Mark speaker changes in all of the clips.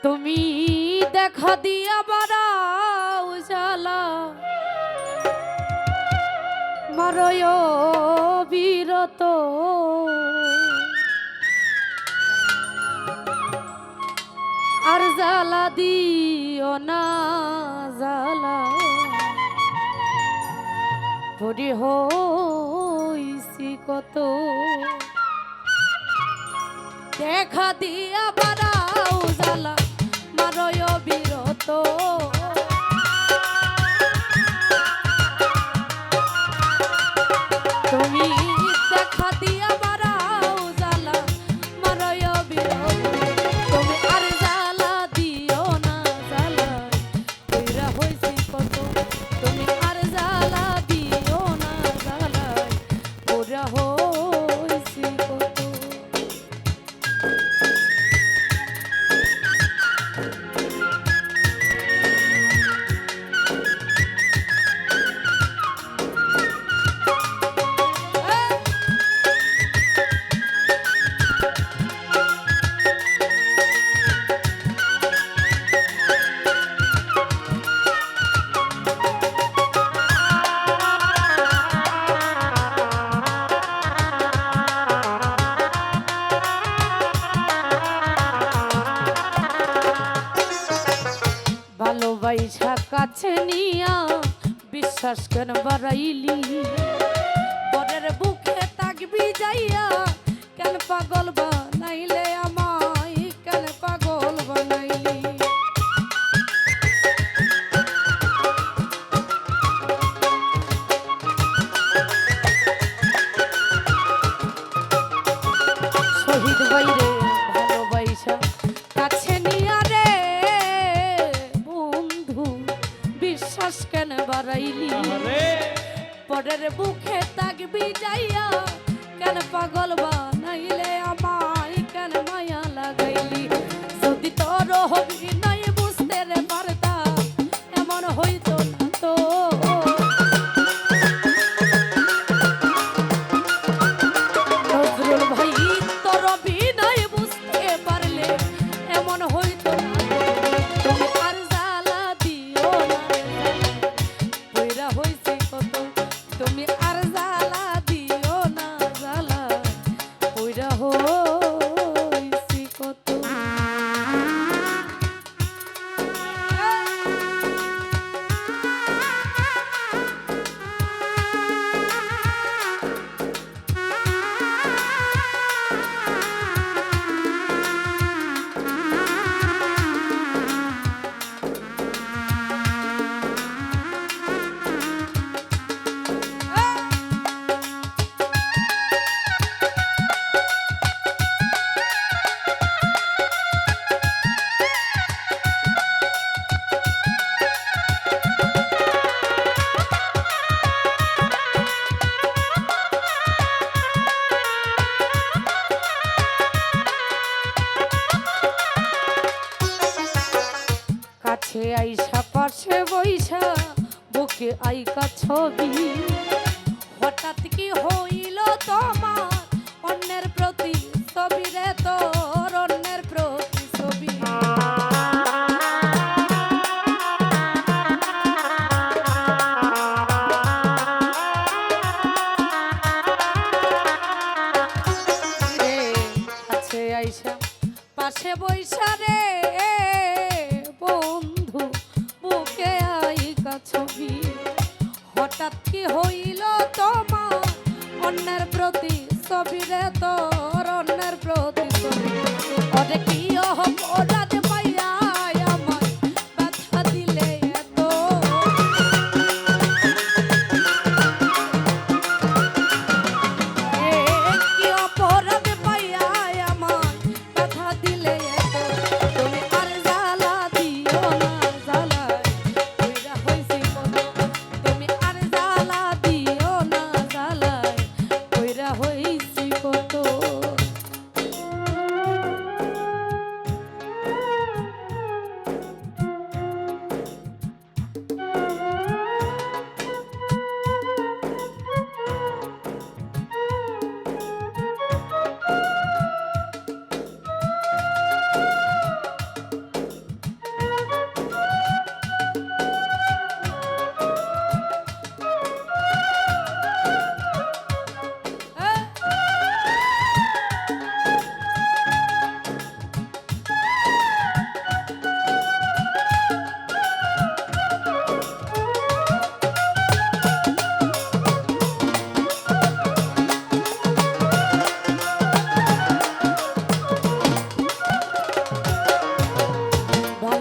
Speaker 1: তুমি দেখা দিয়া বাড়াও জ্বালা মারয় বিরত আর জ্বালা দিও না জ্বালা পরি হইছি কত দেখা দিয়া বাড়াও জ্বালা মারয় বিরত তুমি দেখা দিয়া বাড়াও জ্বালা মারয় বিরত তুমি আর জ্বালা দিও না জ্বালা কইরা হইছি কত তুমি আর জ্বালা দিও না জ্বালা কইরা হইছি কত ভালোবাসা কাছে নিয়া বিশ্বাস কেন বাড়াইলি পরের বুকে তাকবি যাইয়া কেন পাগল বানাইলে আমায় কেন পাগল বানাইলি শহীদ বাইরে ভালোবাসা কাছে নিয়া রে বিশ্বাস কেন বাড়াইলি পরের বুকে তাকবি যাইয়া কেন পাগল বানাইলে আমায় কেন মায়া লাগাইলি যদি তোর হবি নাই বুঝতে রে পারতা এমন হইতো না তো নজরুল ভাই তোর বিনয় বুঝতে পারলে এমন হইতো না তুমি আর জ্বালা দিও না কইরা হইছি কত তুমি আর জ্বালা দিও না জ্বালা কইরা হইছি কত কাছে আইসা পাশে বইসা বুকে আইকা ছবি হঠাৎ কি হইল তোমার অন্যের প্রতি ছবি রে তোর অন্যের প্রতি ছবি রে কাছে আইসা পাশে বইসা রে বন্ধু বুকে আইকা ছবি হঠাৎ কি হইল তোমার অন্যের প্রতি ছবি রে তোর অন্যের প্রতি ছবি অরে কি অপরাধ পাইয়া আমায় ব্যথা দিলে এত কি অপরাধ পাইয়া আমায় ব্যথা দিলে এত তুমি আর জ্বালা দিও না জ্বালা কইরা হইছি কত তুমি আর জ্বালা দিও না জ্বালা কইরা হইছি কত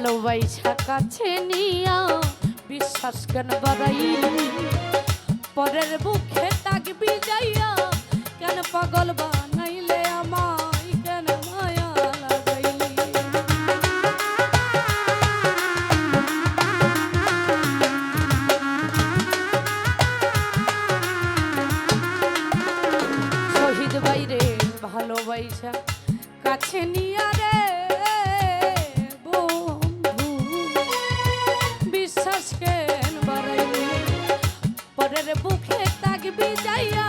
Speaker 1: ভালোবাসা কাছে নিয়া বিশ্বাস কেন বাড়াইলি পরের বুকে থাকবি যাইয়া কেন পাগল বানাইলে আমায় কেন মায়া লাগাইলি শহীদ বাইরে ভালোবাসা কাছে নিয়া রে বন্ধু বিশ্বাস কেন বাড়াইলি পরের বুকে থাকবি যাইয়া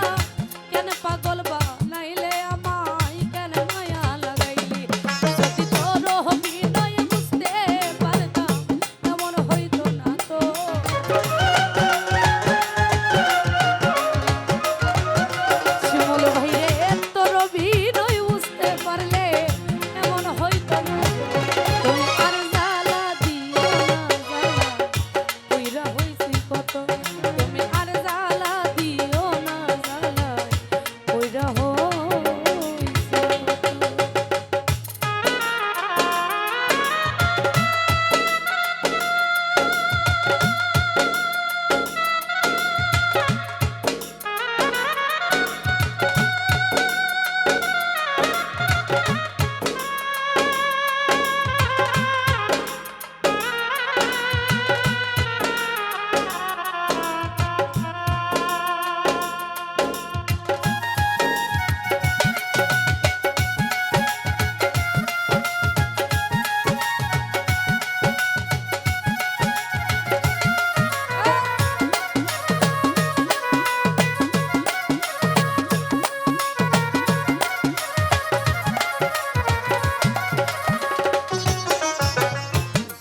Speaker 1: কেন পাগল বানাইলে আমায় কেন মায়া লাগাইলি যদি তোর অভিনয় বুঝতে পারতাম এমন হইতো না তো শিমুল ভাইরে তোর অভিনয় বুঝতে পারলে এমন হইতো না তুমি আর জ্বালা দিও না জ্বালা কইরা হইছি কত তুমি আর জ্বালা দিও না জ্বালা কইরা হইছি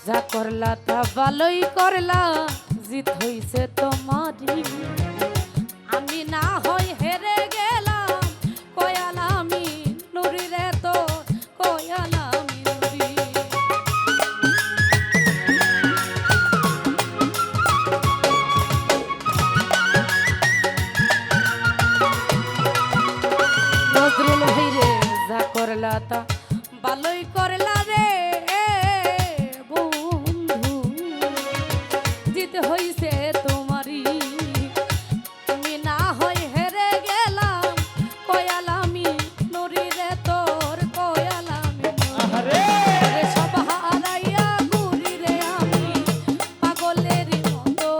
Speaker 1: যা করলা তা ভালোই করলা জিত হইছে তোমারই আমি না হয় হেরে গেলাম কয়ালামি নুরি রে তো কয়ালামি নুরি নজরুল ভাই রে যা করলা তা ভালোই করলা রে হইছে তোমারই তুমি না হয় হেরে গেলাম কয়ালামি নুরি রে তোর কয়ালামি নুরি সব হারাইয়া ঘুরি রে আমি পাগলের মতো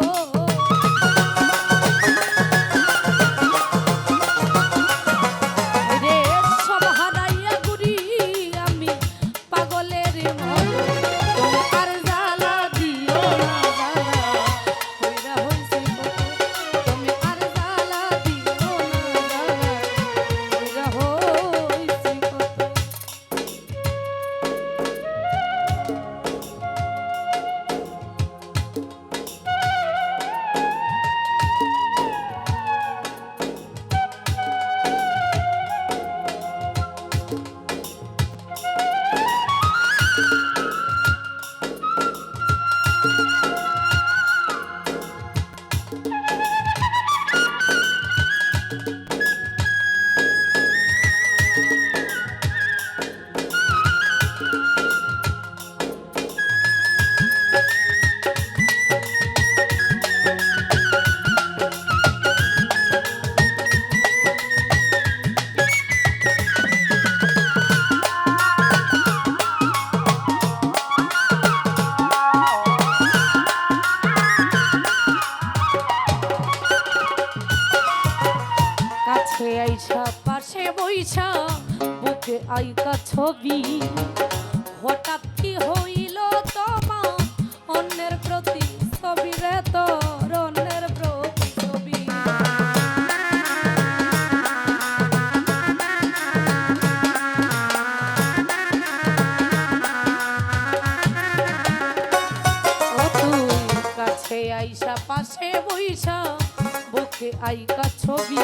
Speaker 1: রে সব হারাইয়া ঘুরি আমি পাগলের মতো তুমি আর জ্বালা দিও না আইসা পাশে বইসা বুকে আইকা ছবি হঠাৎ কি হইল তোমার অন্যের প্রতি ছবি রে তোর অন্যের প্রতি ছবি ও তুই কাছে আইসা পাশে বইসা বুকে আইকা ছবি